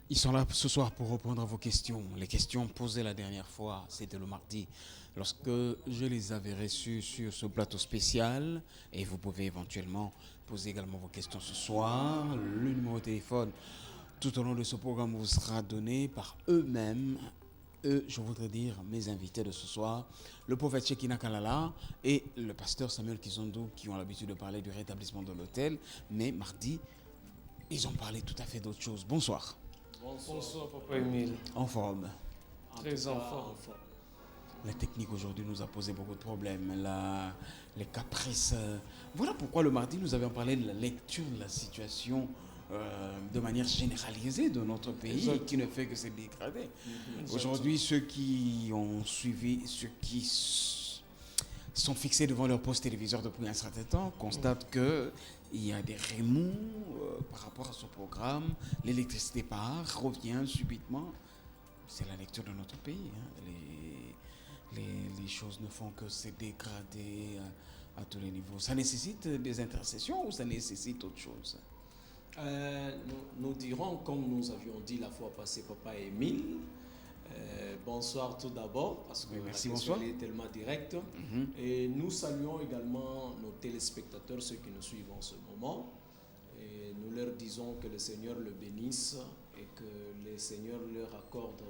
Ils sont là ce soir pour répondre à vos questions. Les questions posées la dernière fois, c'était le mardi, lorsque je les avais reçues sur ce plateau spécial. Et vous pouvez éventuellement poser également vos questions ce soir. Le numéro de téléphone tout au long de ce programme vous sera donné par eux-mêmes. Eux, je voudrais dire mes invités de ce soir, le prophète Shekina Kalala et le pasteur Samuel Kizondo, qui ont l'habitude de parler du rétablissement de l'hôtel. Mais mardi, ils ont parlé tout à fait d'autre chose. Bonsoir. Bonsoir, Papa Émile. En forme. Très en forme. La technique aujourd'hui nous a posé beaucoup de problèmes. Les caprices. Voilà pourquoi le mardi, nous avions parlé de la lecture de la situation de manière généralisée de notre pays, Exact. qui ne fait que se dégrader. Exact. Aujourd'hui, ceux qui ont suivi, sont fixés devant leur poste téléviseur depuis un certain temps constatent qu'il y a des remous par rapport à ce programme. L'électricité part, revient subitement. C'est la lecture de notre pays. Hein. Les choses ne font que se dégrader à tous les niveaux. Ça nécessite des intercessions ou ça nécessite autre chose? Nous dirons, comme nous avions dit la fois passée, Papa Émile, bonsoir tout d'abord, parce que Oui, merci, la question bonsoir. est tellement directe. Mhm. Et nous saluons également nos téléspectateurs, ceux qui nous suivent en ce moment. Et nous leur disons que le Seigneur le bénisse et que le Seigneur leur accorde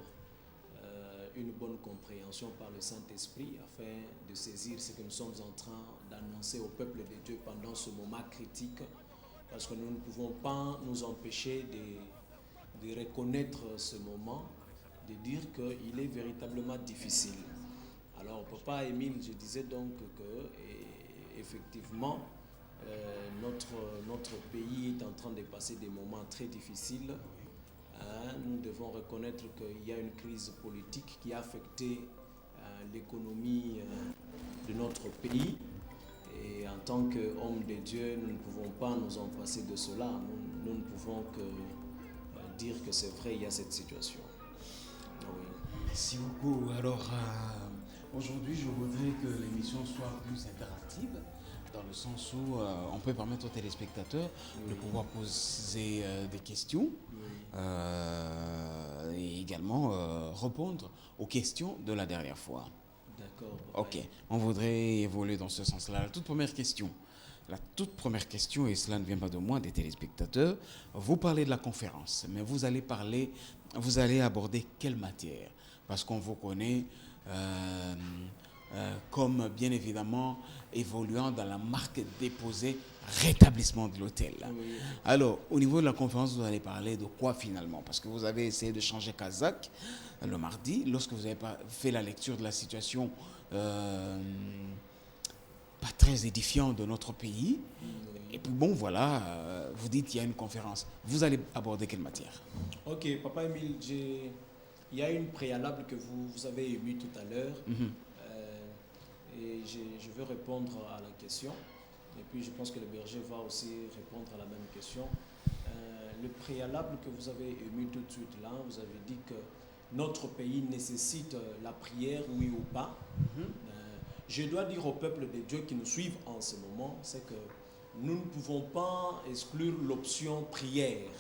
une bonne compréhension par le Saint-Esprit afin de saisir ce que nous sommes en train d'annoncer au peuple de Dieu pendant ce moment critique, parce que nous ne pouvons pas nous empêcher de reconnaître ce moment, de dire qu'il est véritablement difficile. Alors, Papa Émile, je disais donc que effectivement, notre pays est en train de passer des moments très difficiles. Nous devons reconnaître qu'il y a une crise politique qui a affecté l'économie de notre pays. Et en tant qu'hommes de Dieu, nous ne pouvons pas nous en passer de cela. Nous ne pouvons que dire que c'est vrai, il y a cette situation. Oui. Merci beaucoup. Alors, aujourd'hui, je voudrais que l'émission soit plus interactive, dans le sens où on peut permettre aux téléspectateurs de pouvoir poser des questions et également répondre aux questions de la dernière fois. D'accord. Ok, on voudrait évoluer dans ce sens-là. La toute première question, et cela ne vient pas de moi, des téléspectateurs, vous parlez de la conférence, mais vous allez aborder quelle matière? Parce qu'on vous connaît comme bien évidemment évoluant dans la marque déposée rétablissement de l'hôtel. Oui. Alors, au niveau de la conférence, vous allez parler de quoi finalement? Parce que vous avez essayé de changer Kazakh le mardi, lorsque vous avez fait la lecture de la situation pas très édifiante de notre pays. Et puis bon, voilà, vous dites qu'il y a une conférence. Vous allez aborder quelle matière? Ok, Papa Émile, il y a une préalable que vous avez émise tout à l'heure. Et je veux répondre à la question. Et puis je pense que le berger va aussi répondre à la même question. Le préalable que vous avez émis tout de suite là, vous avez dit que notre pays nécessite la prière, oui ou pas. Je dois dire au peuple de Dieu qui nous suivent en ce moment, c'est que nous ne pouvons pas exclure l'option prière.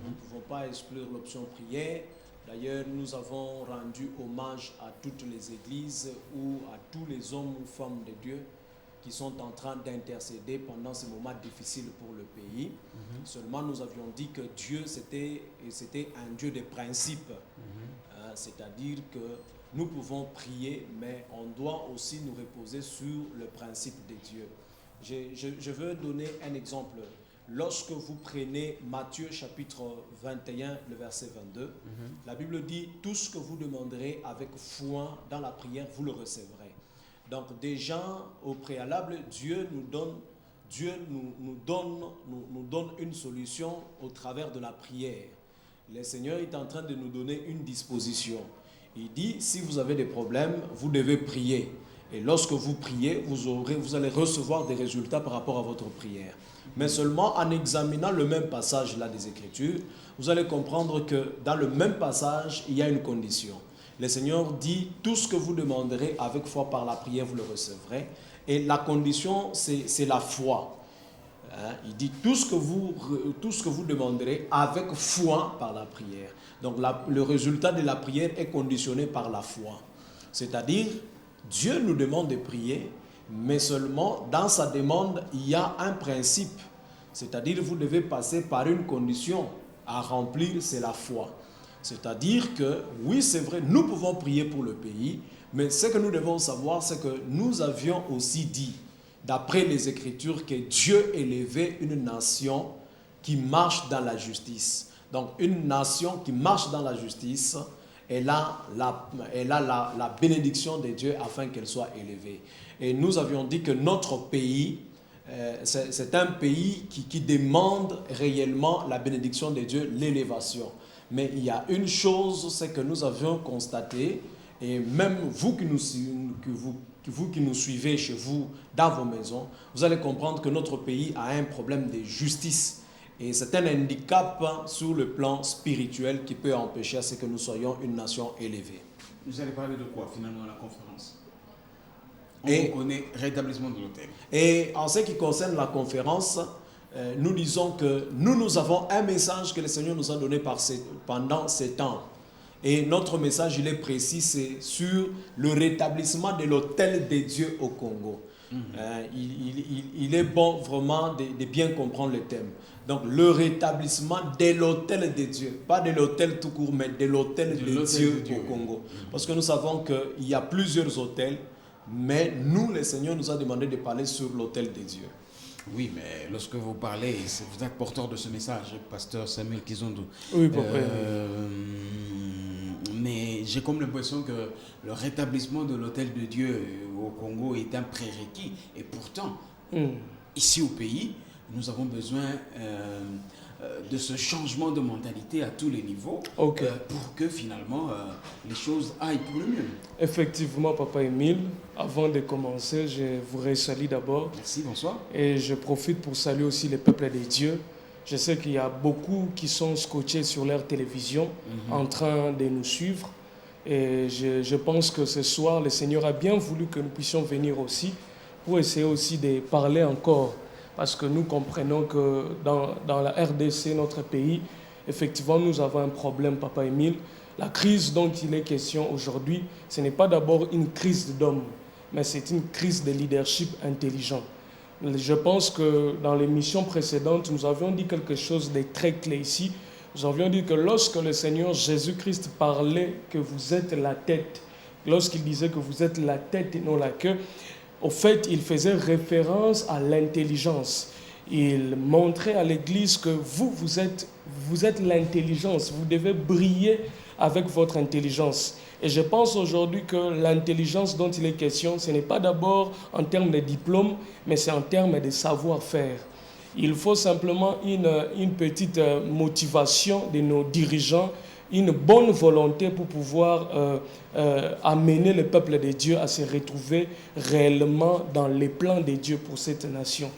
Nous ne pouvons pas exclure l'option prière. D'ailleurs, nous avons rendu hommage à toutes les églises ou à tous les hommes ou femmes de Dieu qui sont en train d'intercéder pendant ce moment difficile pour le pays. Seulement, nous avions dit que Dieu, c'était un Dieu de principe. C'est-à-dire que nous pouvons prier, mais on doit aussi nous reposer sur le principe de Dieu. Je veux donner un exemple. Lorsque vous prenez Matthieu chapitre 21, le verset 22, la Bible dit « Tout ce que vous demanderez avec foi dans la prière, vous le recevrez ». Donc déjà, au préalable, Dieu nous donne une solution au travers de la prière. Le Seigneur est en train de nous donner une disposition. Il dit, si vous avez des problèmes, vous devez prier. Et lorsque vous priez, vous allez recevoir des résultats par rapport à votre prière. Mais seulement en examinant le même passage là des Écritures, vous allez comprendre que dans le même passage, il y a une condition. Le Seigneur dit, tout ce que vous demanderez avec foi par la prière, vous le recevrez. Et la condition, c'est la foi. Il dit tout ce que vous demanderez avec foi par la prière. Donc le résultat de la prière est conditionné par la foi. C'est-à-dire, Dieu nous demande de prier, mais seulement dans sa demande, il y a un principe. C'est-à-dire, vous devez passer par une condition à remplir, c'est la foi. C'est-à-dire que, oui, c'est vrai, nous pouvons prier pour le pays, mais ce que nous devons savoir, c'est que nous avions aussi dit, d'après les Écritures, que Dieu élevait une nation qui marche dans la justice. Donc, une nation qui marche dans la justice, elle a la bénédiction de Dieu afin qu'elle soit élevée. Et nous avions dit que notre pays, c'est un pays qui demande réellement la bénédiction de Dieu, l'élévation. Mais il y a une chose, c'est que nous avions constaté, et même vous qui nous suivez chez vous, dans vos maisons, vous allez comprendre que notre pays a un problème de justice. Et c'est un handicap sur le plan spirituel qui peut empêcher à ce que nous soyons une nation élevée. Vous allez parler de quoi finalement à la conférence? On connaît rétablissement de l'autel. Et en ce qui concerne la conférence, nous disons que nous avons un message que le Seigneur nous a donné pendant ces temps. Et notre message, il est précis, c'est sur le rétablissement de l'autel de Dieu au Congo. Il est bon vraiment de bien comprendre le thème. Donc, le rétablissement de l'autel de Dieu. Pas de l'autel tout court, mais de l'autel de Dieu au Congo. Parce que nous savons qu'il y a plusieurs autels, mais nous, le Seigneur nous a demandé de parler sur l'autel de Dieu. Oui, mais lorsque vous parlez, vous êtes porteur de ce message, pasteur Samuel Kizundu. Oui, papa. Mais j'ai comme l'impression que le rétablissement de l'autel de Dieu au Congo est un prérequis. Et pourtant, ici au pays, nous avons besoin de ce changement de mentalité à tous les niveaux pour que finalement les choses aillent pour le mieux. Effectivement, Papa Émile, avant de commencer, je vous salue d'abord. Merci, bonsoir. Et je profite pour saluer aussi les peuples de Dieu. Je sais qu'il y a beaucoup qui sont scotchés sur leur télévision en train de nous suivre. Et je pense que ce soir, le Seigneur a bien voulu que nous puissions venir aussi pour essayer aussi de parler encore. Parce que nous comprenons que dans la RDC, notre pays, effectivement, nous avons un problème, Papa Émile. La crise dont il est question aujourd'hui, ce n'est pas d'abord une crise d'hommes, mais c'est une crise de leadership intelligent. Je pense que dans l'émission précédente, nous avions dit quelque chose de très clé ici. Nous avions dit que lorsque le Seigneur Jésus-Christ parlait que vous êtes la tête, lorsqu'il disait que vous êtes la tête et non la queue, au fait, il faisait référence à l'intelligence. Il montrait à l'Église que vous êtes l'intelligence. Vous devez briller avec votre intelligence. Et je pense aujourd'hui que l'intelligence dont il est question, ce n'est pas d'abord en termes de diplôme, mais c'est en termes de savoir-faire. Il faut simplement une petite motivation de nos dirigeants, une bonne volonté pour pouvoir amener le peuple de Dieu à se retrouver réellement dans les plans de Dieu pour cette nation.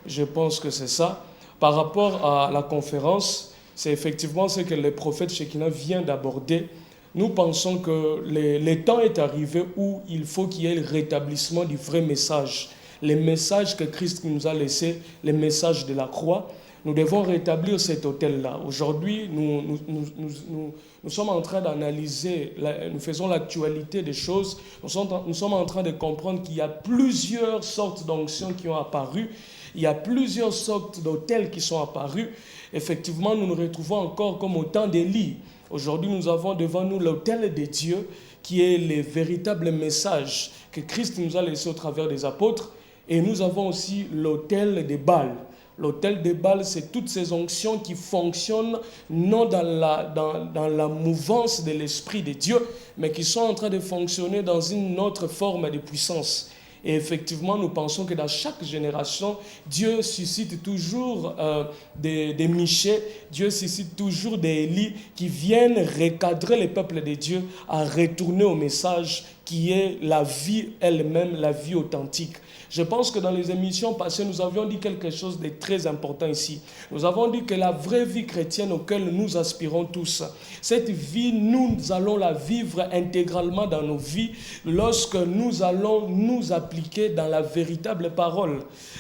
Je pense que c'est ça. Par rapport à la conférence, c'est effectivement ce que le prophète Shekinah vient d'aborder. Nous pensons que le temps est arrivé où il faut qu'il y ait le rétablissement du vrai message. Les messages que Christ nous a laissés, les messages de la croix, nous devons rétablir cet autel-là. Aujourd'hui, nous sommes en train d'analyser, nous faisons l'actualité des choses. Nous sommes en train de comprendre qu'il y a plusieurs sortes d'onctions qui ont apparu. Il y a plusieurs sortes d'autels qui sont apparus. Effectivement, nous nous retrouvons encore comme au temps d'Élie. Aujourd'hui, nous avons devant nous l'autel de Dieu qui est le véritable message que Christ nous a laissé au travers des apôtres. Et nous avons aussi l'autel des Baal. L'autel des Baal, c'est toutes ces onctions qui fonctionnent non dans la mouvance de l'Esprit de Dieu, mais qui sont en train de fonctionner dans une autre forme de puissance. Et effectivement, nous pensons que dans chaque génération, Dieu suscite toujours des Michée, Dieu suscite toujours des Élie qui viennent recadrer le peuple de Dieu à retourner au message qui est la vie elle-même, la vie authentique. Je pense que dans les émissions passées, nous avions dit quelque chose de très important ici. Nous avons dit que la vraie vie chrétienne auquel nous aspirons tous, cette vie, nous allons la vivre intégralement dans nos vies lorsque nous allons nous appliquer dans la véritable parole.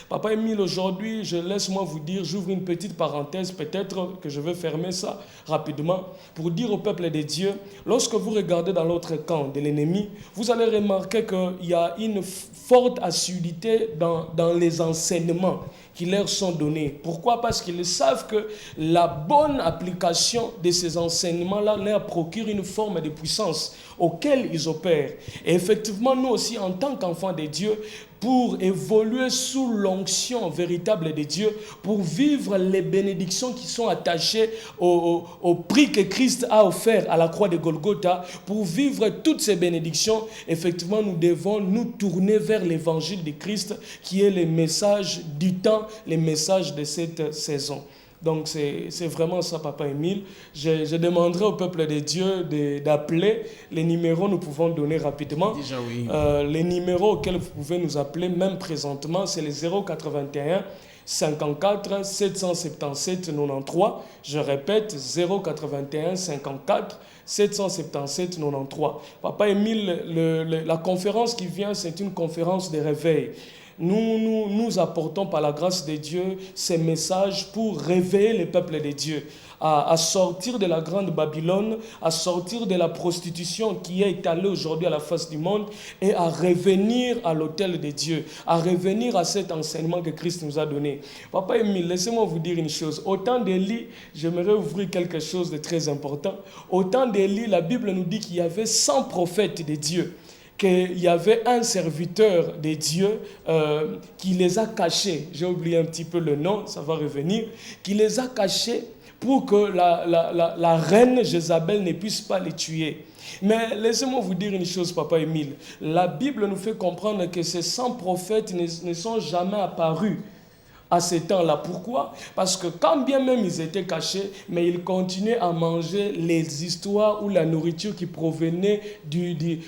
Papa Émile, aujourd'hui, laisse-moi vous dire, j'ouvre une petite parenthèse, peut-être que je vais fermer ça rapidement, pour dire au peuple de Dieu, lorsque vous regardez dans l'autre camp de l'ennemi, vous allez remarquer qu'il y a une forte assiduité dans les enseignements qui leur sont donnés. Pourquoi? Parce qu'ils savent que la bonne application de ces enseignements-là leur procure une forme de puissance auquel ils opèrent. Et effectivement, nous aussi, en tant qu'enfants de Dieu, pour évoluer sous l'onction véritable de Dieu, pour vivre les bénédictions qui sont attachées au prix que Christ a offert à la croix de Golgotha, pour vivre toutes ces bénédictions, effectivement, nous devons nous tourner vers l'évangile de Christ, qui est le message du temps, le message de cette saison. Donc c'est vraiment ça, Papa Émile. Je demanderai au peuple de Dieu d'appeler. Les numéros, nous pouvons donner rapidement. Déjà, oui. Les numéros auxquels vous pouvez nous appeler, même présentement, c'est les 081 54 777 93. Je répète, 081 54 777 93. Papa Émile, la conférence qui vient, c'est une conférence de réveil. Nous apportons par la grâce de Dieu ces messages pour réveiller le peuple de Dieu à sortir de la grande Babylone, à sortir de la prostitution qui est étalée aujourd'hui à la face du monde et à revenir à l'autel de Dieu, à revenir à cet enseignement que Christ nous a donné. Papa Émile, laissez-moi vous dire une chose. Au temps d'Élie, j'aimerais ouvrir quelque chose de très important. Au temps d'Élie, la Bible nous dit qu'il y avait 100 prophètes de Dieu, qu'il y avait un serviteur de Dieu qui les a cachés. J'ai oublié un petit peu le nom, ça va revenir. Qui les a cachés pour que la reine Jézabel ne puisse pas les tuer. Mais laissez-moi vous dire une chose, Papa Émile. La Bible nous fait comprendre que ces 100 prophètes ne sont jamais apparus à ce temps-là. Pourquoi? Parce que quand bien même ils étaient cachés, mais ils continuaient à manger les histoires ou la nourriture qui provenait du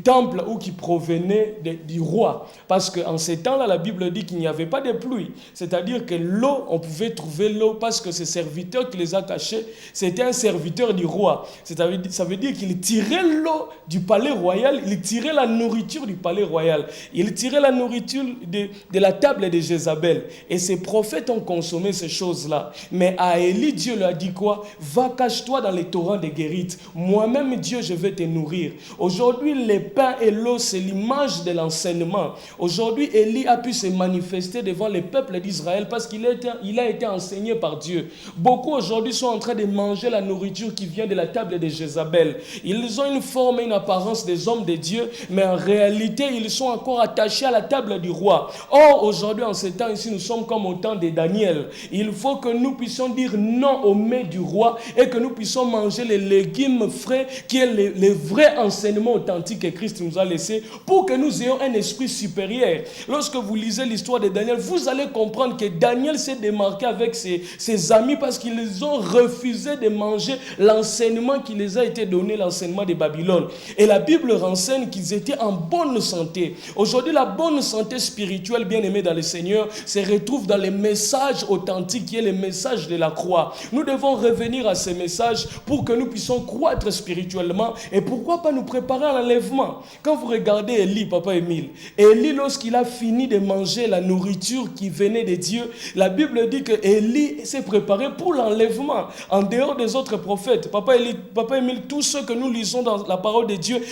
temple ou qui provenait du roi. Parce qu'en ces temps-là, la Bible dit qu'il n'y avait pas de pluie. C'est-à-dire que l'eau, on pouvait trouver l'eau parce que ce serviteur qui les a cachés, c'était un serviteur du roi. Ça veut dire qu'il tirait l'eau du palais royal, il tirait la nourriture du palais royal, il tirait la nourriture de la table de Jézabel. Et ces prophètes ont consommé ces choses-là. Mais à Élie, Dieu lui a dit quoi? Va, cache-toi dans les torrents de Guérite. Moi-même, Dieu, je vais te nourrir. Aujourd'hui, le pain et l'eau, c'est l'image de l'enseignement. Aujourd'hui, Élie a pu se manifester devant le peuple d'Israël parce qu'il a été enseigné par Dieu. Beaucoup aujourd'hui sont en train de manger la nourriture qui vient de la table de Jézabel. Ils ont une forme et une apparence des hommes de Dieu, mais en réalité, ils sont encore attachés à la table du roi. Or, aujourd'hui, en ce temps ici, nous sommes comme au temps de Daniel. Il faut que nous puissions dire non au mets du roi et que nous puissions manger les légumes frais qui est le vrai enseignement authentique que Christ nous a laissé pour que nous ayons un esprit supérieur. Lorsque vous lisez l'histoire de Daniel, vous allez comprendre que Daniel s'est démarqué avec ses amis parce qu'ils ont refusé de manger l'enseignement qui les a été donné, l'enseignement de Babylone. Et la Bible renseigne qu'ils étaient en bonne santé. Aujourd'hui, la bonne santé spirituelle, bien aimée dans le Seigneur, se retrouve dans les messages authentiques qui est le message de la croix. Nous devons revenir à ces messages pour que nous puissions croître spirituellement et pourquoi pas nous préparer à l'enlèvement. Quand vous regardez Élie, Papa Émile, Élie, lorsqu'il a fini de manger la nourriture qui venait de Dieu, la Bible dit que Élie s'est préparé pour l'enlèvement. En dehors des autres prophètes, Papa Émile, tout ce que nous lisons dans la parole de Dieu,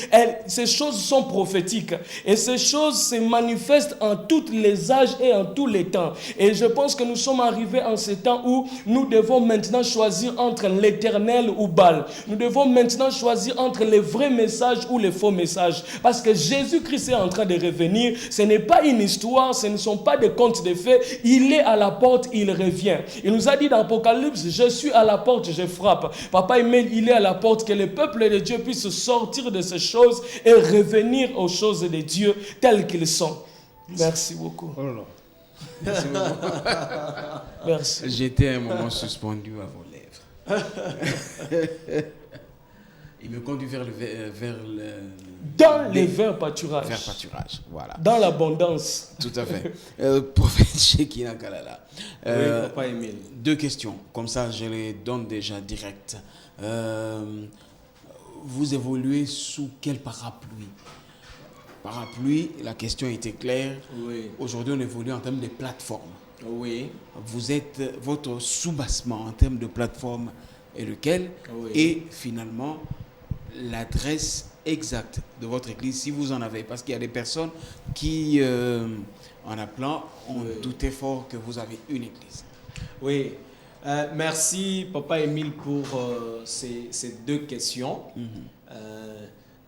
ces choses sont prophétiques et ces choses se manifestent en tous les âges et en tous les temps. Et je pense que nous sommes arrivés en ce temps où nous devons maintenant choisir entre l'éternel ou Baal. Nous devons maintenant choisir entre les vrais messages ou les faux messages. Parce que Jésus-Christ est en train de revenir. Ce n'est pas une histoire, ce ne sont pas des contes de fées. Il est à la porte, il revient. Il nous a dit dans l'Apocalypse, je suis à la porte, je frappe. Papa Emile, il est à la porte, que le peuple de Dieu puisse sortir de ces choses et revenir aux choses de Dieu telles qu'elles sont. Merci beaucoup. Oh là là. Merci beaucoup. Merci. J'étais un moment suspendu à vos lèvres. Il me conduit vers Dans les verts pâturages. vers pâturage. Voilà. Dans l'abondance. Tout à fait. Prophète Shekina Kalala. Oui, Papa Émile. 2 questions. Comme ça, je les donne déjà direct. Vous évoluez sous quel parapluie? Parapluie, la question était claire. Oui. Aujourd'hui, on évolue en termes de plateforme. Oui. Votre soubassement en termes de plateforme est lequel? Oui. Et finalement, l'adresse exacte de votre église, si vous en avez. Parce qu'il y a des personnes qui, en appelant, ont douté fort que vous avez une église. Oui. Merci, Papa Émile, pour ces 2 questions.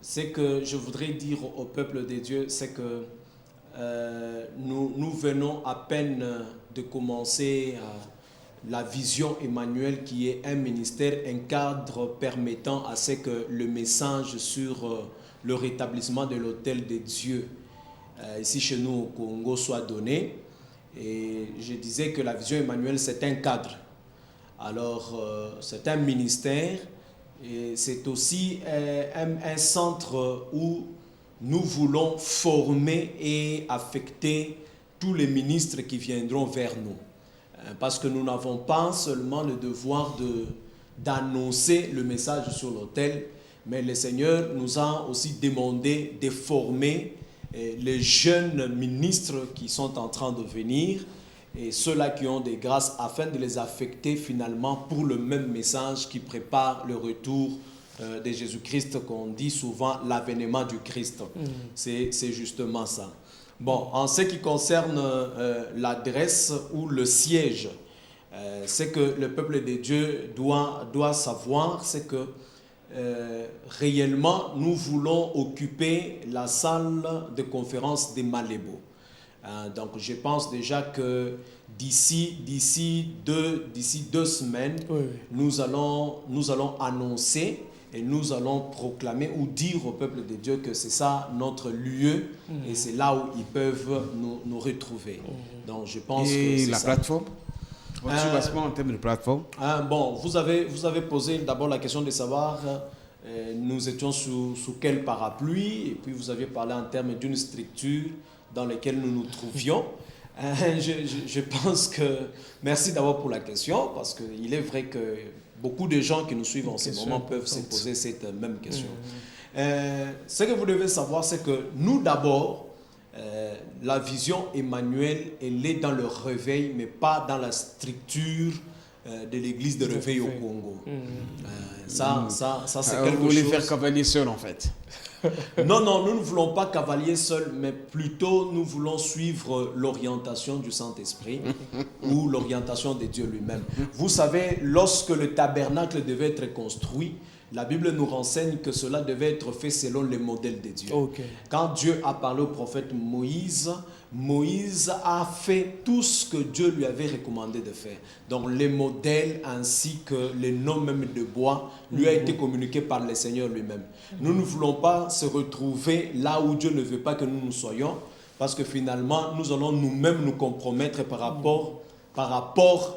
Ce que je voudrais dire au peuple de Dieu, c'est que nous venons à peine de commencer la vision Emmanuel, qui est un ministère, un cadre permettant à ce que le message sur le rétablissement de l'autel de Dieu ici chez nous au Congo soit donné. Et je disais que la vision Emmanuel, c'est un cadre. Alors, c'est un ministère et c'est aussi un centre où nous voulons former et affecter tous les ministres qui viendront vers nous. Parce que nous n'avons pas seulement le devoir d'annoncer le message sur l'autel, mais le Seigneur nous a aussi demandé de former les jeunes ministres qui sont en train de venir et ceux-là qui ont des grâces afin de les affecter finalement pour le même message qui prépare le retour de Jésus-Christ, qu'on dit souvent l'avènement du Christ. C'est justement ça. Bon, en ce qui concerne l'adresse ou le siège, ce que le peuple de Dieu doit savoir, c'est que réellement, nous voulons occuper la salle de conférence de Malébo. Donc, je pense déjà que d'ici 2 semaines, nous allons annoncer et nous allons proclamer ou dire au peuple de Dieu que c'est ça notre lieu et c'est là où ils peuvent nous retrouver. Donc, je pense que c'est la ça. plateforme? Votre soubassement en termes de plateforme? Bon, vous avez posé d'abord la question de savoir nous étions sous quel parapluie, et puis vous aviez parlé en termes d'une structure dans laquelle nous nous trouvions. Je pense que... Merci d'abord pour la question, parce qu'il est vrai que beaucoup de gens qui nous suivent en ce moment peuvent se poser cette même question. Ce que vous devez savoir, c'est que nous d'abord, la vision Emmanuel, elle est dans le réveil, mais pas dans la structure de l'église de réveil au Congo. Ça c'est quelque chose... Vous voulez faire cavalier seul, en fait? Non, nous ne voulons pas cavalier seul, mais plutôt nous voulons suivre l'orientation du Saint-Esprit ou l'orientation de Dieu lui-même. Vous savez, lorsque le tabernacle devait être construit, la Bible nous renseigne que cela devait être fait selon le modèle de Dieu. Quand Dieu a parlé au prophète Moïse, Moïse a fait tout ce que Dieu lui avait recommandé de faire. Donc les modèles ainsi que les noms même de bois lui a été communiqué par le Seigneur lui-même. Nous ne voulons pas se retrouver là où Dieu ne veut pas que nous nous soyons, parce que finalement nous allons nous-mêmes nous compromettre par rapport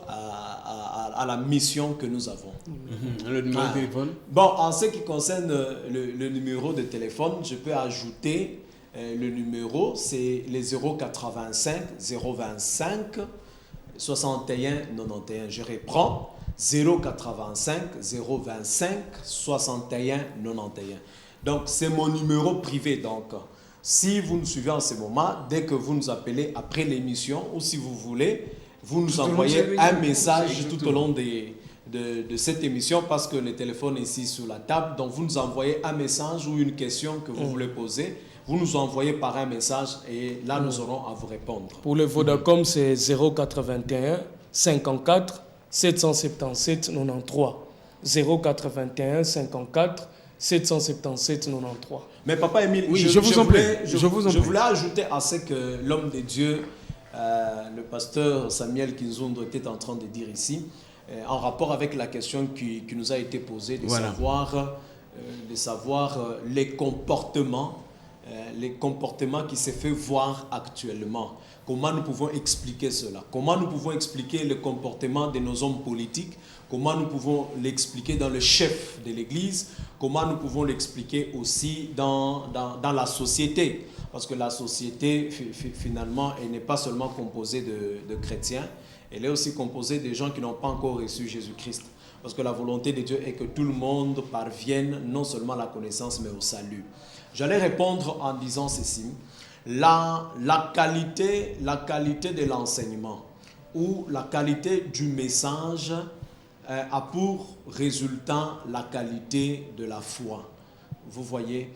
à la mission que nous avons. Le numéro de téléphone? Bon, en ce qui concerne le numéro de téléphone, je peux ajouter le numéro, c'est les 085 025 61 91. Je reprends, 085 025 61 91. Donc, c'est mon numéro privé. Donc, si vous nous suivez en ce moment, dès que vous nous appelez après l'émission, ou si vous voulez, vous nous envoyez un message tout au long de cette émission, parce que le téléphone est ici sur la table. Donc, vous nous envoyez un message ou une question que vous voulez poser. Vous nous envoyez par un message et là, nous aurons à vous répondre. Pour le Vodacom, c'est 081 54 777 93. 081 54 777 93. Mais Papa Émile, oui, je voulais ajouter à ce que l'homme de Dieu, le pasteur Samuel Kinzondo, était en train de dire ici, en rapport avec la question qui nous a été posée, de savoir les comportements qui se fait voir actuellement. comment nous pouvons expliquer cela? Comment nous pouvons expliquer le comportement de nos hommes politiques? Comment nous pouvons l'expliquer dans le chef de l'Église? Comment nous pouvons l'expliquer aussi dans la société? Parce que la société, finalement, elle n'est pas seulement composée de chrétiens, elle est aussi composée de gens qui n'ont pas encore reçu Jésus-Christ. Parce que la volonté de Dieu est que tout le monde parvienne non seulement à la connaissance, mais au salut. J'allais répondre en disant ceci. La qualité de l'enseignement ou la qualité du message a pour résultat la qualité de la foi. Vous voyez,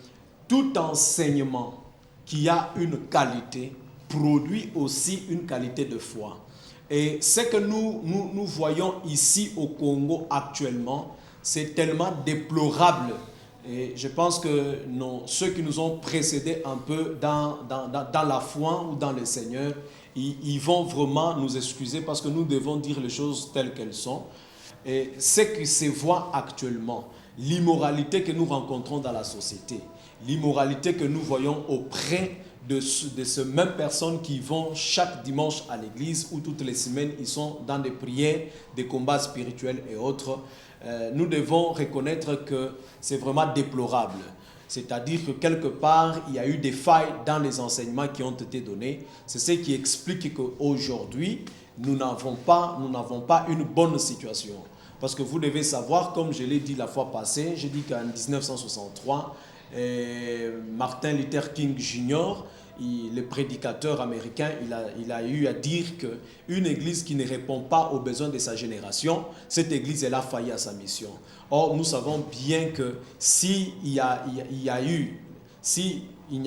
tout enseignement qui a une qualité produit aussi une qualité de foi. Et ce que nous voyons ici au Congo actuellement, c'est tellement déplorable. Et je pense que ceux qui nous ont précédés un peu dans la foi ou dans le Seigneur, ils vont vraiment nous excuser parce que nous devons dire les choses telles qu'elles sont. Et ce qui se voit actuellement, l'immoralité que nous rencontrons dans la société, l'immoralité que nous voyons auprès de ces mêmes personnes qui vont chaque dimanche à l'église ou toutes les semaines, ils sont dans des prières, des combats spirituels et autres. Nous devons reconnaître que c'est vraiment déplorable. C'est-à-dire que quelque part, il y a eu des failles dans les enseignements qui ont été donnés. C'est ce qui explique qu'aujourd'hui, nous n'avons pas une bonne situation. Parce que vous devez savoir, comme je l'ai dit la fois passée, j'ai dit qu'en 1963, Martin Luther King Jr., le prédicateur américain, il a eu à dire qu'une église qui ne répond pas aux besoins de sa génération, cette église, elle a failli à sa mission. Or, nous savons bien que s'il n'y a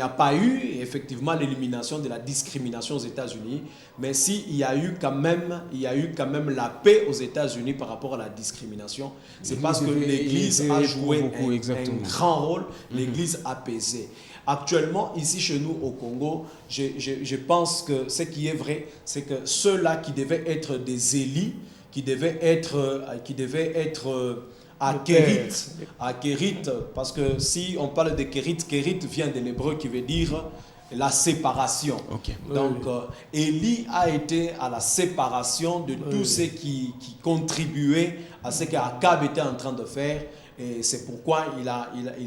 pas eu effectivement l'élimination de la discrimination aux États-Unis, mais s'il y a eu quand même la paix aux États-Unis par rapport à la discrimination, c'est parce que l'Église a joué un grand rôle, l'Église a pesé. Actuellement, ici chez nous au Congo, je pense que ce qui est vrai, c'est que ceux-là qui devaient être des élites, qui devaient être à Kérit, parce que si on parle de Kérit, Kérit vient de l'hébreu qui veut dire la séparation. Okay. Donc, Élie a été à la séparation de tous ceux qui contribuaient à ce qu'Akab était en train de faire. Et c'est pourquoi il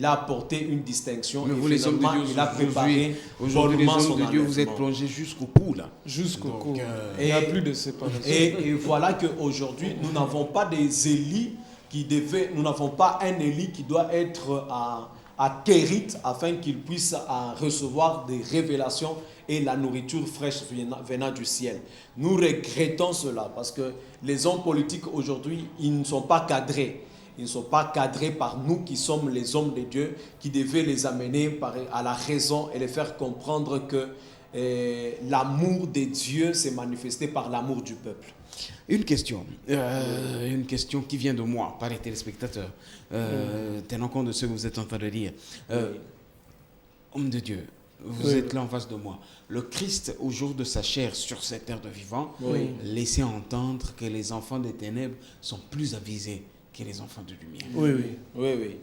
a apporté une distinction. Mais vous, les hommes de Dieu, il a préparé aujourd'hui, les hommes de Dieu, vous êtes plongés jusqu'au cou, là. Jusqu'au cou. Il n'y a plus de séparation. Et voilà qu'aujourd'hui, nous n'avons pas des élites nous n'avons pas un Élie qui doit être à Kérit afin qu'il puisse recevoir des révélations et la nourriture fraîche venant du ciel. Nous regrettons cela parce que les hommes politiques aujourd'hui, ils ne sont pas cadrés. Ils ne sont pas cadrés par nous qui sommes les hommes de Dieu, qui devaient les amener à la raison et les faire comprendre que l'amour de Dieu s'est manifesté par l'amour du peuple. Une question qui vient de moi, par les téléspectateurs, tenant compte de ce que vous êtes en train de dire. Homme de Dieu, vous êtes là en face de moi. Le Christ, au jour de sa chair sur cette terre de vivant, laissait entendre que les enfants des ténèbres sont plus avisés que les enfants de lumière. Oui.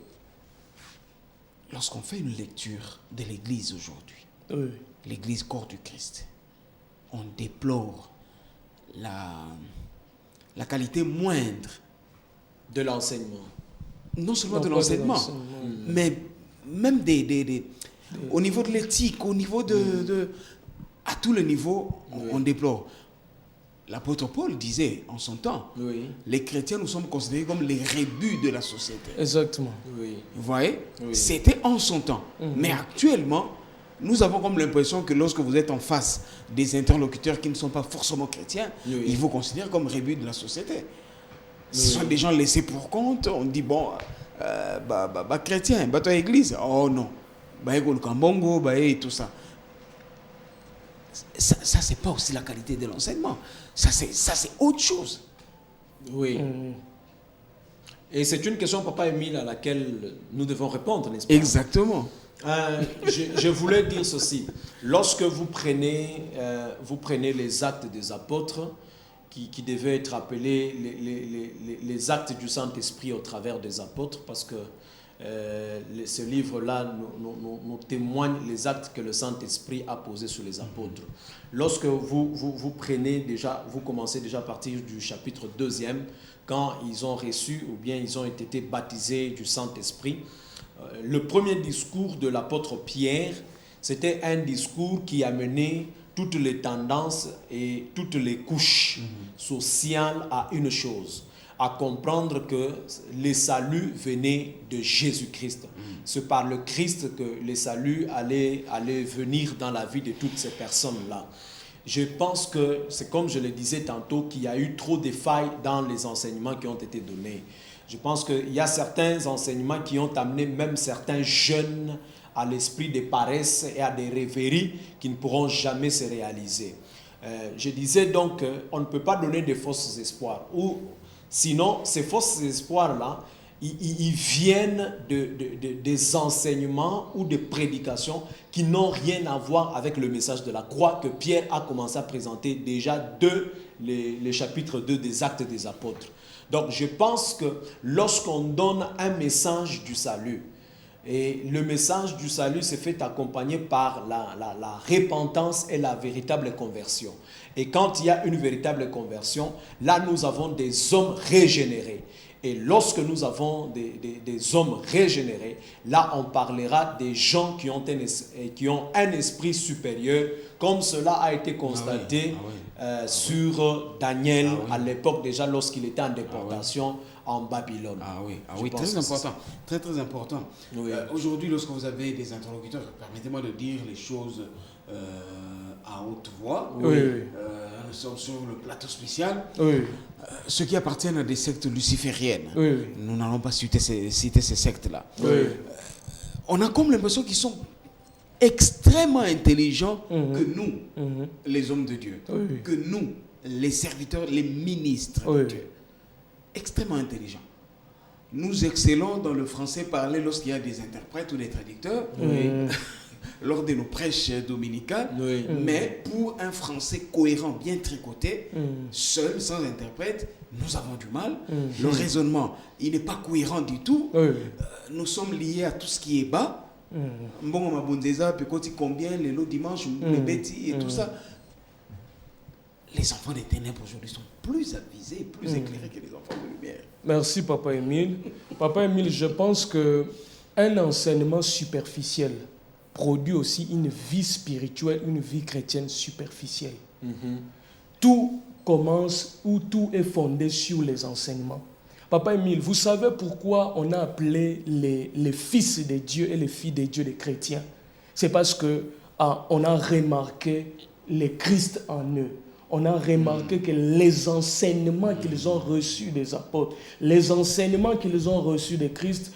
Lorsqu'on fait une lecture de l'Église aujourd'hui, l'Église corps du Christ, on déplore la qualité moindre de l'enseignement. Non seulement de l'enseignement, mais même au niveau de l'éthique, au niveau à tous les niveaux, on déplore. L'apôtre Paul disait en son temps, les chrétiens, nous sommes considérés comme les rébus de la société. Exactement. Vous voyez, c'était en son temps. Mais actuellement, nous avons comme l'impression que lorsque vous êtes en face des interlocuteurs qui ne sont pas forcément chrétiens, ils vous considèrent comme rébus de la société. Ce sont des gens laissés pour compte. On dit, bon, chrétien, toi église. Oh non. Et tout ça. Ça, c'est pas aussi la qualité de l'enseignement. Ça, c'est autre chose. Oui. Et c'est une question, Papa Émile, à laquelle nous devons répondre, n'est-ce pas? Exactement. Je voulais dire ceci. Lorsque vous prenez les actes des apôtres, qui devaient être appelés les actes du Saint-Esprit au travers des apôtres, parce que ce livre-là nous témoigne les actes que le Saint-Esprit a posés sur les apôtres. Lorsque vous prenez déjà, vous commencez déjà à partir du chapitre 2e, quand ils ont reçu ou bien ils ont été baptisés du Saint-Esprit, le premier discours de l'apôtre Pierre, c'était un discours qui amenait toutes les tendances et toutes les couches sociales à une chose, à comprendre que le salut venait de Jésus-Christ. C'est par le Christ que le salut allait venir dans la vie de toutes ces personnes-là. Je pense que, c'est comme je le disais tantôt, qu'il y a eu trop de failles dans les enseignements qui ont été donnés. Je pense qu'il y a certains enseignements qui ont amené même certains jeunes à l'esprit de paresse et à des rêveries qui ne pourront jamais se réaliser. Je disais donc qu'on ne peut pas donner de faux espoirs. Ou sinon, ces faux espoirs-là, ils viennent des enseignements ou des prédications qui n'ont rien à voir avec le message de la croix que Pierre a commencé à présenter déjà dès le chapitre 2 des Actes des Apôtres. Donc je pense que lorsqu'on donne un message du salut, et le message du salut s'est fait accompagner par la repentance et la véritable conversion. Et quand il y a une véritable conversion, là nous avons des hommes régénérés. Et lorsque nous avons des hommes régénérés, là on parlera des gens qui ont un esprit supérieur, comme cela a été constaté sur Daniel à l'époque déjà lorsqu'il était en déportation en Babylone. Très important. Très, très important. Oui. Aujourd'hui, lorsque vous avez des interlocuteurs, permettez-moi de dire les choses à haute voix. Nous sommes sur le plateau spécial. Ceux qui appartiennent à des sectes lucifériennes, nous n'allons pas citer ces sectes-là. On a comme l'impression qu'ils sont extrêmement intelligents que nous, les hommes de Dieu, que nous, les serviteurs, les ministres de Dieu. Extrêmement intelligents. Nous excellons dans le français parlé lorsqu'il y a des interprètes ou des traducteurs. Lors de nos prêches dominicales, mais pour un français cohérent, bien tricoté, seul, sans interprète, nous avons du mal. Le raisonnement, il n'est pas cohérent du tout. Nous sommes liés à tout ce qui est bas. Bon, ma bondeza, peut-être combien, les lots dimanche, les bêtis et tout ça. Les enfants des ténèbres aujourd'hui sont plus avisés, plus éclairés que les enfants de lumière. Merci, Papa Émile. Papa Émile, je pense qu'un enseignement superficiel produit aussi une vie spirituelle, une vie chrétienne superficielle. Tout commence ou tout est fondé sur les enseignements. Papa Émile, vous savez pourquoi on a appelé les fils de Dieu et les filles de Dieu des chrétiens? C'est parce qu'on a remarqué le Christ en eux. On a remarqué que les enseignements qu'ils ont reçus des apôtres, les enseignements qu'ils ont reçus de Christ,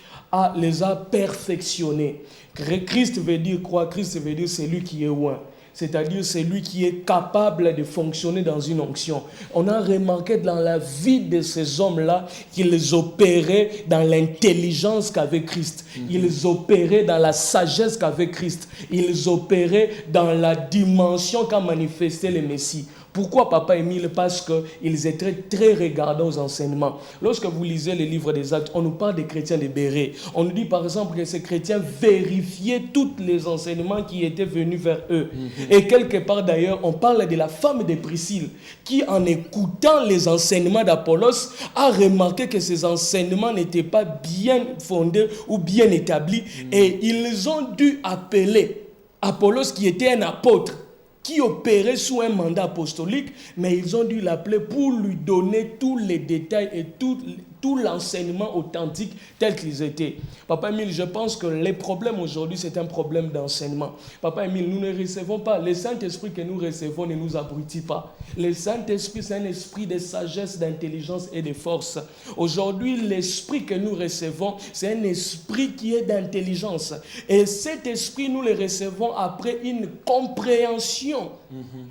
les a perfectionnés. Christ veut dire quoi? Christ veut dire celui qui est loin. C'est-à-dire celui qui est capable de fonctionner dans une onction. On a remarqué dans la vie de ces hommes-là qu'ils opéraient dans l'intelligence qu'avait Christ. Ils opéraient dans la sagesse qu'avait Christ. Ils opéraient dans la dimension qu'a manifesté le Messie. Pourquoi, Papa Émile? Parce qu'ils étaient très regardants aux enseignements. Lorsque vous lisez les livres des Actes, on nous parle des chrétiens de Bérée. On nous dit par exemple que ces chrétiens vérifiaient tous les enseignements qui étaient venus vers eux. Et quelque part d'ailleurs, on parle de la femme de Priscille qui, en écoutant les enseignements d'Apollos, a remarqué que ces enseignements n'étaient pas bien fondés ou bien établis. Et ils ont dû appeler Apollos, qui était un apôtre, qui opérait sous un mandat apostolique, mais ils ont dû l'appeler pour lui donner tous les détails et tout l'enseignement authentique tel qu'ils étaient. Papa Émile, je pense que les problèmes aujourd'hui, c'est un problème d'enseignement. Papa Émile, nous ne recevons pas, le Saint-Esprit que nous recevons ne nous abrutit pas. Le Saint-Esprit, c'est un esprit de sagesse, d'intelligence et de force. Aujourd'hui, l'esprit que nous recevons, c'est un esprit qui est d'intelligence. Et cet esprit, nous le recevons après une compréhension.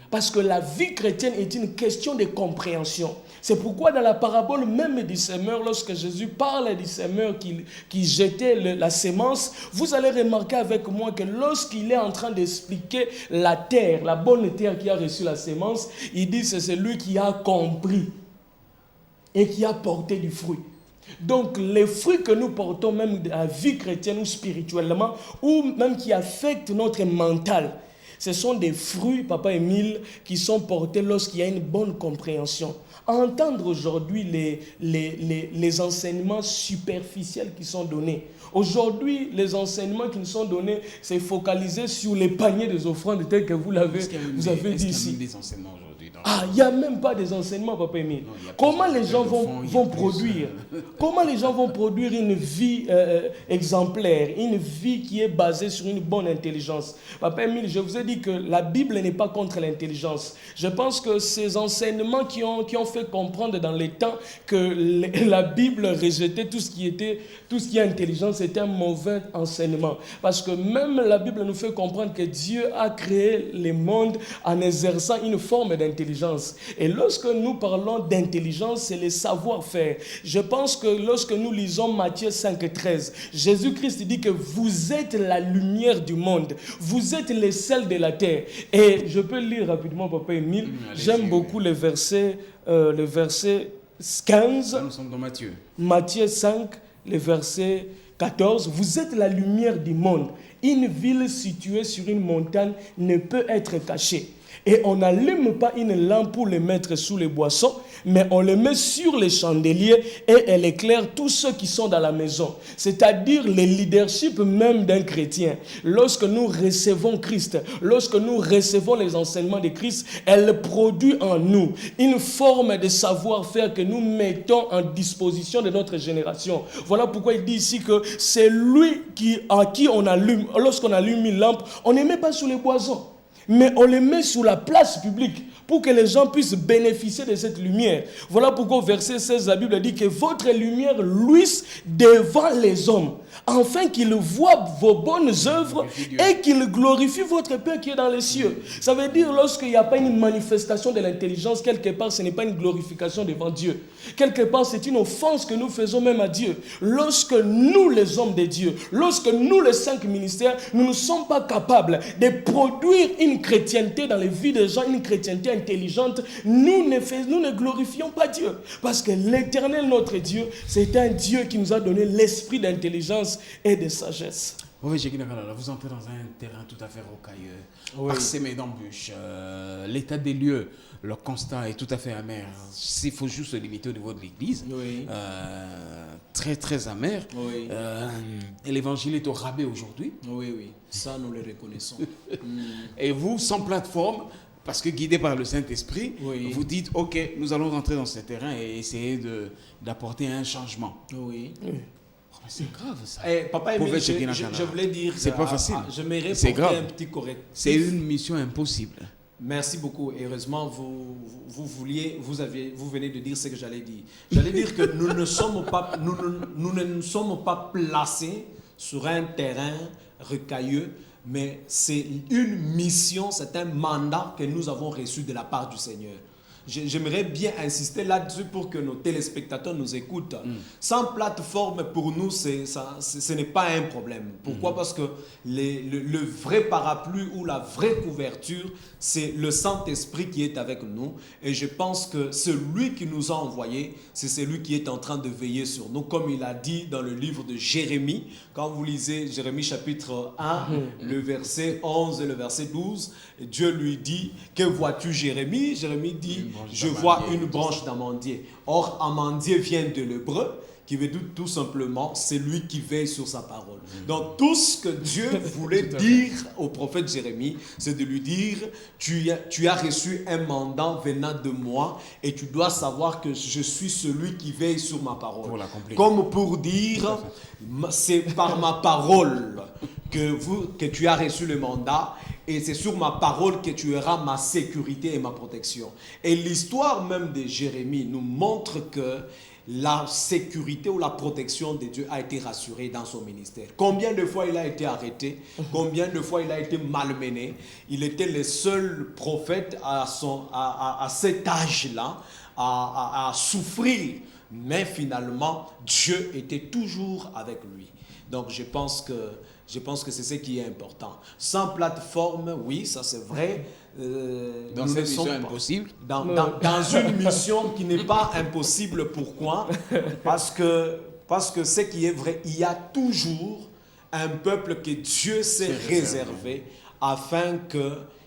Parce que la vie chrétienne est une question de compréhension. C'est pourquoi dans la parabole même du semeur, lorsque Jésus parle du semeur qui jetait la sémence, vous allez remarquer avec moi que lorsqu'il est en train d'expliquer la terre, la bonne terre qui a reçu la sémence, il dit c'est celui qui a compris et qui a porté du fruit. Donc les fruits que nous portons même à la vie chrétienne ou spirituellement, ou même qui affectent notre mental, ce sont des fruits, Papa Émile, qui sont portés lorsqu'il y a une bonne compréhension. Entendre aujourd'hui les enseignements superficiels qui sont donnés. Aujourd'hui, les enseignements qui nous sont donnés, c'est focalisé sur les paniers des offrandes tels que vous avez dit ici. Des enseignements aujourd'hui il n'y a même pas des enseignements, Papa Émile. Comment les gens vont produire Comment les gens vont produire une vie exemplaire, une vie qui est basée sur une bonne intelligence? Papa Émile, je vous ai dit que la Bible n'est pas contre l'intelligence. Je pense que ces enseignements qui ont fait comprendre dans les temps que la Bible rejetait tout ce qui est intelligence, c'était un mauvais enseignement. Parce que même la Bible nous fait comprendre que Dieu a créé les mondes en exerçant une forme d'intelligence. Et lorsque nous parlons d'intelligence, c'est le savoir-faire. Je pense que lorsque nous lisons Matthieu 5,13, Jésus-Christ dit que vous êtes la lumière du monde. Vous êtes les sels de la terre. Et je peux lire rapidement, Papa Émile. J'aime beaucoup le verset 15. Nous sommes dans Matthieu. Matthieu 5, le verset 14. Vous êtes la lumière du monde. Une ville située sur une montagne ne peut être cachée. Et on n'allume pas une lampe pour le mettre sous les boissons, mais on le met sur les chandeliers et elle éclaire tous ceux qui sont dans la maison. C'est-à-dire le leadership même d'un chrétien. Lorsque nous recevons Christ, lorsque nous recevons les enseignements de Christ, elle produit en nous une forme de savoir-faire que nous mettons en disposition de notre génération. Voilà pourquoi il dit ici que c'est lui à qui on allume, lorsqu'on allume une lampe, on ne met pas sous les boissons, mais on les met sur la place publique pour que les gens puissent bénéficier de cette lumière. Voilà pourquoi au verset 16, la Bible dit que votre lumière luise devant les hommes, afin qu'ils voient vos bonnes œuvres et qu'ils glorifient votre Père qui est dans les cieux. Ça veut dire lorsqu'il n'y a pas une manifestation de l'intelligence, quelque part, ce n'est pas une glorification devant Dieu. Quelque part, c'est une offense que nous faisons même à Dieu. Lorsque nous, les hommes de Dieu, lorsque nous, les 5 ministères, nous ne sommes pas capables de produire une chrétienté dans les vies des gens, une chrétienté intelligente, nous ne glorifions pas Dieu. Parce que l'Éternel, notre Dieu, c'est un Dieu qui nous a donné l'esprit d'intelligence et de sagesse. Oui, vous entrez dans un terrain tout à fait rocailleux, parsemé d'embûches. L'état des lieux, le constat est tout à fait amer. S'il faut juste se limiter au niveau de l'Église, très très amer. Oui. Et l'évangile est au rabais aujourd'hui. Oui, ça nous le reconnaissons. Et vous, sans plateforme, parce que guidé par le Saint-Esprit, vous dites, ok, nous allons rentrer dans ce terrain et essayer d'apporter un changement. Oui. C'est grave ça. Papa Émile, je voulais dire, c'est pas facile. Je m'aimerais c'est porter grave. un petit correctif. C'est une mission impossible. Merci beaucoup. Et heureusement, vous venez de dire ce que j'allais dire. J'allais dire que nous ne nous sommes pas placés sur un terrain rocailleux, mais c'est une mission, c'est un mandat que nous avons reçu de la part du Seigneur. J'aimerais bien insister là-dessus pour que nos téléspectateurs nous écoutent. Sans plateforme, pour nous, ce n'est pas un problème. Pourquoi? Parce que le vrai parapluie ou la vraie couverture, c'est le Saint-Esprit qui est avec nous. Et je pense que celui qui nous a envoyés, c'est celui qui est en train de veiller sur nous. Comme il a dit dans le livre de Jérémie, quand vous lisez Jérémie chapitre 1, le verset 11 et le verset 12, Dieu lui dit, que vois-tu Jérémie? Jérémie dit, je vois une branche d'amandier. Or, amandier vient de l'hébreu, qui veut dire tout simplement, c'est lui qui veille sur sa parole. Donc, tout ce que Dieu voulait dire au prophète Jérémie, c'est de lui dire, tu as reçu un mandat venant de moi et tu dois savoir que je suis celui qui veille sur ma parole. Comme pour dire, c'est par ma parole que tu as reçu le mandat et c'est sur ma parole que tu auras ma sécurité et ma protection. Et l'histoire même de Jérémie nous montre que la sécurité ou la protection de Dieu a été rassurée dans son ministère. Combien de fois il a été arrêté? Combien de fois il a été malmené? Il était le seul prophète à cet âge-là à souffrir mais finalement, Dieu était toujours avec lui. Donc je pense que c'est ce qui est important. Sans plateforme, oui, ça c'est vrai. Dans cette mission impossible. Dans une mission qui n'est pas impossible. Pourquoi? Parce que ce qui est vrai, il y a toujours un peuple que Dieu s'est réservé afin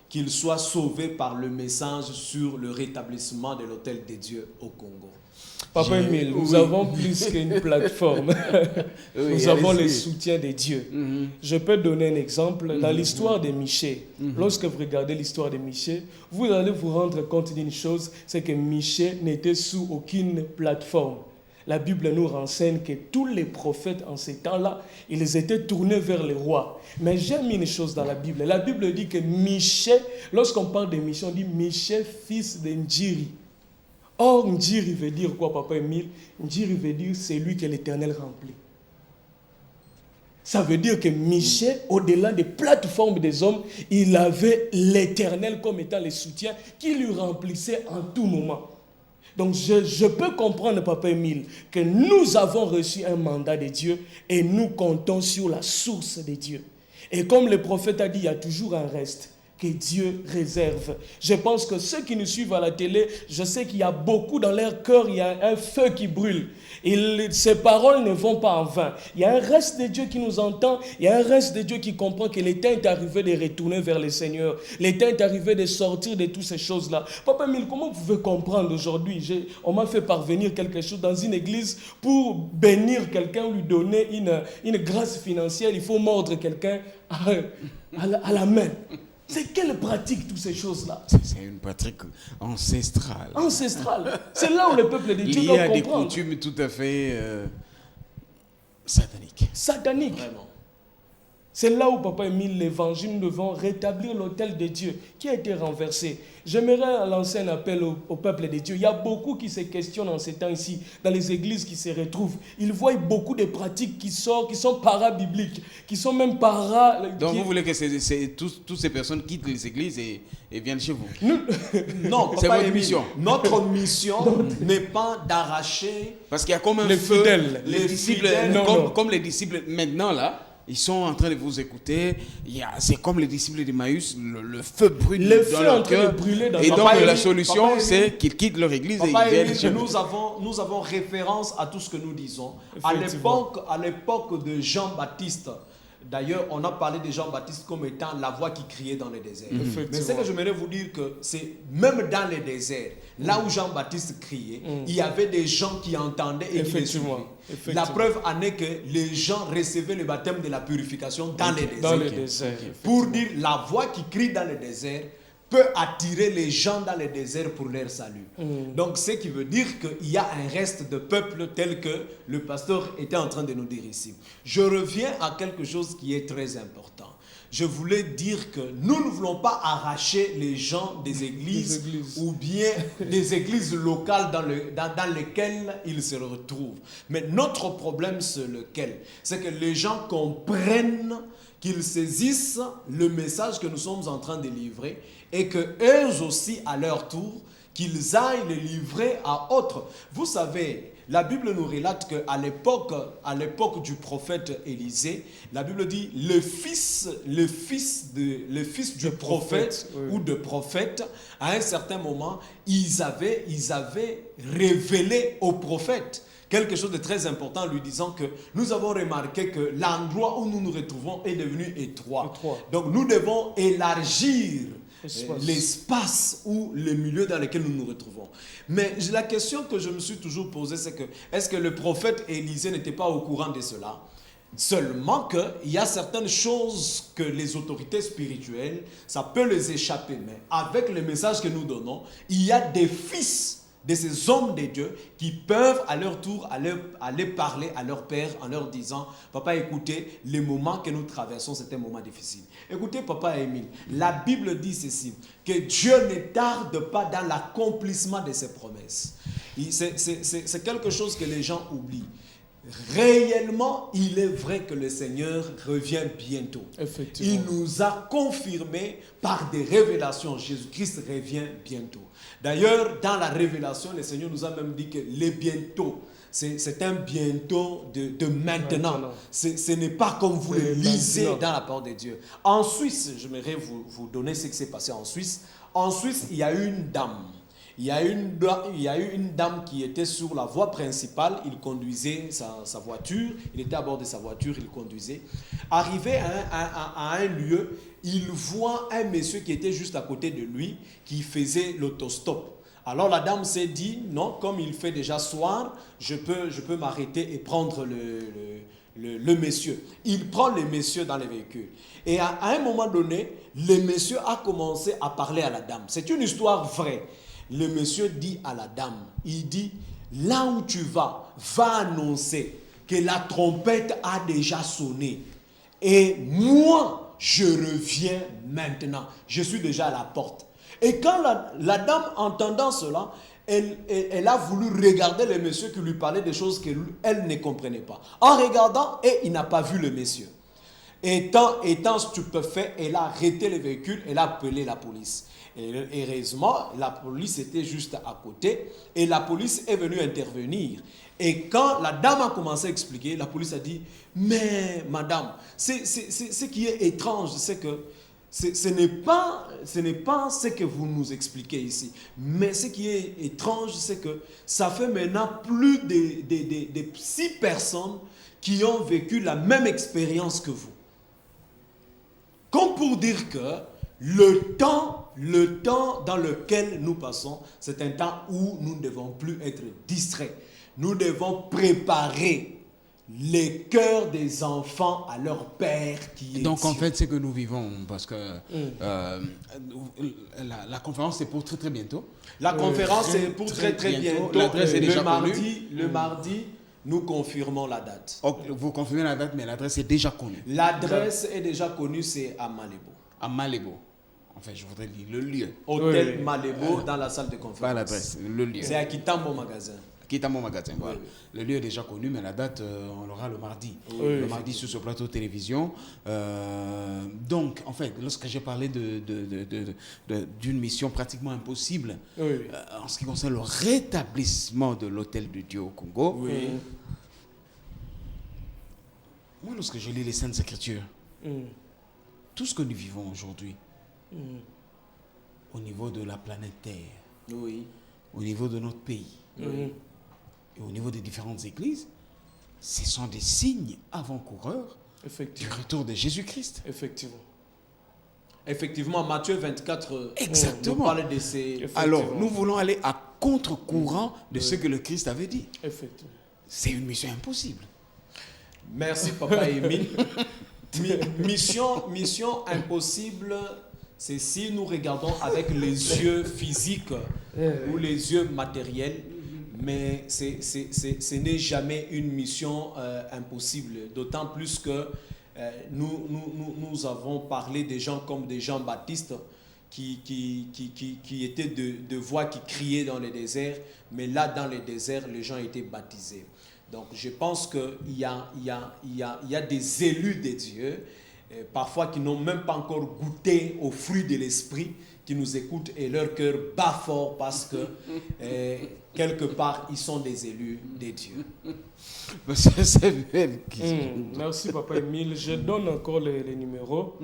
qu'il soit sauvé par le message sur le rétablissement de l'autel de Dieu au Congo. Papa Emile, nous avons plus qu'une plateforme. Nous avons le soutien de Dieu. Je peux donner un exemple. Dans l'histoire de Michée, lorsque vous regardez l'histoire de Michée, vous allez vous rendre compte d'une chose, c'est que Michée n'était sous aucune plateforme. La Bible nous renseigne que tous les prophètes en ces temps-là, ils étaient tournés vers le roi. Mais j'aime une chose dans la Bible. La Bible dit que Michée, lorsqu'on parle de Michée, on dit Michée, fils de Ndjiri. Or, Ndjiri veut dire quoi, Papa Emile? Ndjiri veut dire c'est lui que l'Éternel remplit. Ça veut dire que Michée, au-delà des plateformes des hommes, il avait l'Éternel comme étant le soutien qui lui remplissait en tout moment. Donc je peux comprendre, Papa Emile, que nous avons reçu un mandat de Dieu et nous comptons sur la source de Dieu. Et comme le prophète a dit, il y a toujours un reste que Dieu réserve. Je pense que ceux qui nous suivent à la télé, je sais qu'il y a beaucoup dans leur cœur, il y a un feu qui brûle. Et ces paroles ne vont pas en vain. Il y a un reste de Dieu qui nous entend, il y a un reste de Dieu qui comprend que le temps est arrivé de retourner vers le Seigneur. Le temps est arrivé de sortir de toutes ces choses-là. Papa Emile, comment vous pouvez comprendre aujourd'hui? On m'a fait parvenir quelque chose dans une église pour bénir quelqu'un, lui donner une grâce financière. Il faut mordre quelqu'un à la main. C'est quelle pratique, toutes ces choses-là? C'est une pratique ancestrale. Ancestrale. C'est là où le peuple de Dieu doit comprendre. Il y a des coutumes tout à fait sataniques. Sataniques. Vraiment. C'est là où, Papa Emile, l'évangile, nous devons rétablir l'autel de Dieu qui a été renversé. J'aimerais lancer un appel au peuple de Dieu. Il y a beaucoup qui se questionnent en ces temps ici, dans les églises qui se retrouvent. Ils voient beaucoup de pratiques qui sont para-bibliques, qui sont même para... Donc vous voulez que toutes ces personnes quittent les églises et viennent chez vous? Non, c'est votre mission. Notre mission n'est pas d'arracher... Parce qu'il y a comme un les feu, fidèles. les disciples, comme les disciples maintenant là, ils sont en train de vous écouter. C'est comme les disciples d'Emmaüs, le feu brûle dans leur cœur. Et donc la solution, c'est qu'ils quittent leur église et ils viennent chez vous. Nous avons référence à tout ce que nous disons. À l'époque de Jean-Baptiste, d'ailleurs, on a parlé de Jean-Baptiste comme étant la voix qui criait dans le désert. Mais ce que j'aimerais vous dire, que c'est même dans le désert, là où Jean-Baptiste criait, il y avait des gens qui entendaient et qui le suivaient. La preuve en est que les gens recevaient le baptême de la purification dans le désert. Pour dire, la voix qui crie dans le désert peut attirer les gens dans le désert pour leur salut. Donc, ce qui veut dire qu'il y a un reste de peuple tel que le pasteur était en train de nous dire ici. Je reviens à quelque chose qui est très important. Je voulais dire que nous ne voulons pas arracher les gens des églises ou bien des églises locales dans lesquelles ils se retrouvent. Mais notre problème, c'est lequel? C'est que les gens comprennent, qu'ils saisissent le message que nous sommes en train de livrer et que eux aussi, à leur tour, qu'ils aillent le livrer à autres. Vous savez, la Bible nous relate qu'à l'époque du prophète Élisée, la Bible dit le fils du prophète ou de prophète, à un certain moment, ils avaient révélé au prophète quelque chose de très important, lui disant que nous avons remarqué que l'endroit où nous nous retrouvons est devenu étroit. Donc nous devons élargir l'espace ou le milieu dans lequel nous nous retrouvons. Mais la question que je me suis toujours posée, c'est que est-ce que le prophète Élisée n'était pas au courant de cela? Seulement qu'il y a certaines choses que les autorités spirituelles, ça peut les échapper. Mais avec le message que nous donnons, il y a des fils de ces hommes de Dieu qui peuvent à leur tour aller parler à leur père en leur disant « Papa, écoutez, le moment que nous traversons, c'est un moment difficile. » Écoutez, Papa Emile, la Bible dit ceci, que Dieu ne tarde pas dans l'accomplissement de ses promesses. C'est quelque chose que les gens oublient. Réellement, il est vrai que le Seigneur revient bientôt. Il nous a confirmé par des révélations. Jésus-Christ revient bientôt. D'ailleurs, dans la révélation, le Seigneur nous a même dit que les bientôt, c'est un bientôt de maintenant. Maintenant. Ce n'est pas comme vous le C'est lisez maintenant. dans la parole de Dieu. En Suisse, j'aimerais vous donner ce qui s'est passé en Suisse. En Suisse, il y a eu une dame. Il y a eu une dame qui était sur la voie principale. Il conduisait sa voiture. Il était à bord de sa voiture, il conduisait. Arrivé à un lieu, il voit un monsieur qui était juste à côté de lui, qui faisait l'autostop. Alors la dame s'est dit, non, comme il fait déjà soir, je peux m'arrêter et prendre le monsieur. Il prend le monsieur dans le véhicule. Et à un moment donné, le monsieur a commencé à parler à la dame. C'est une histoire vraie. Le monsieur dit à la dame, il dit, là où tu vas, va annoncer que la trompette a déjà sonné. Et moi, je reviens maintenant. Je suis déjà à la porte. Et quand la dame, entendant cela, elle a voulu regarder le monsieur qui lui parlait des choses qu'elle ne comprenait pas. En regardant, et il n'a pas vu le monsieur. Étant stupéfait, elle a arrêté le véhicule, elle a appelé la police. Et heureusement, la police était juste à côté et la police est venue intervenir. Et quand la dame a commencé à expliquer, la police a dit, mais madame, ce qui est étrange, c'est que ce n'est pas ce que vous nous expliquez ici. Mais ce qui est étrange, c'est que ça fait maintenant plus de 6 personnes qui ont vécu la même expérience que vous. Comme pour dire que le temps dans lequel nous passons, c'est un temps où nous ne devons plus être distraits. Nous devons préparer les cœurs des enfants à leur Père qui est Donc en Dieu. fait, c'est que nous vivons, parce que la conférence c'est pour très très bientôt. La conférence est pour très bientôt. L'adresse est déjà Le mardi, nous confirmons la date. Vous confirmez la date, mais l'adresse est déjà connue. L'adresse est déjà connue, c'est à Malébo. À Malébo. En fait, je voudrais dire le lieu. Hôtel Malébo dans la salle de conférence. Pas l'adresse, le lieu. C'est à Kitambo Magasin. Qui est à mon magasin. Voilà. Oui. Le lieu est déjà connu, mais la date, on l'aura le mardi. Oui, Le mardi sur ce plateau de télévision. Donc, en fait, lorsque j'ai parlé d'une mission pratiquement impossible, en ce qui concerne le rétablissement de l'hôtel de Dieu au Congo, Oui. moi, lorsque je lis les Saintes Écritures, tout ce que nous vivons aujourd'hui, au niveau de la planète Terre, Oui. au niveau de notre pays, et au niveau des différentes églises, ce sont des signes avant-coureurs du Effectivement. retour de Jésus-Christ. Effectivement. Effectivement, Matthieu 24 Exactement. nous parle de ces... Effectivement. Alors, nous voulons aller à contre-courant de ce que le Christ avait dit. Effectivement. C'est une mission impossible. Merci, Papa Émile. Mission impossible, c'est si nous regardons avec les yeux physiques ou les yeux matériels, mais ce n'est jamais une mission impossible. D'autant plus que nous avons parlé des gens comme des Jean-Baptiste qui étaient de voix qui criaient dans le désert, mais là, dans le désert, les gens étaient baptisés. Donc, je pense qu'il y a des élus de Dieu, parfois qui n'ont même pas encore goûté aux fruits de l'esprit, qui nous écoutent et leur cœur bat fort parce que quelque part, ils sont des élus de Dieu. Merci, Papa Émile. Je donne encore les numéros.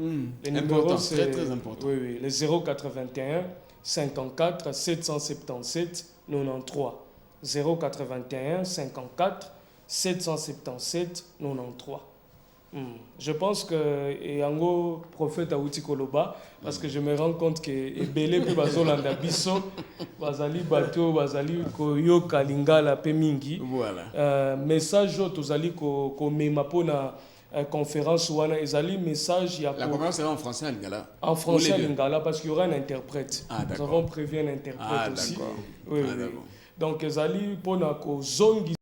Les Important, numéros, c'est très, très important. Oui, les 081 54 777 93. 081 54 777 93. Je pense que yango prophète Awuti Koloba parce que je me rends compte que ebele pe bazolanda biso bazali bato bazali koyoka lingala pe mingi. Voilà. Message tozali ko mema pona conférence wana ezali message ya La conférence sera en français à Lingala. en français à Lingala parce qu'il y aura un interprète. Nous avons prévu un interprète aussi. D'accord. Oui, oui. Donc ezali pona ko zongi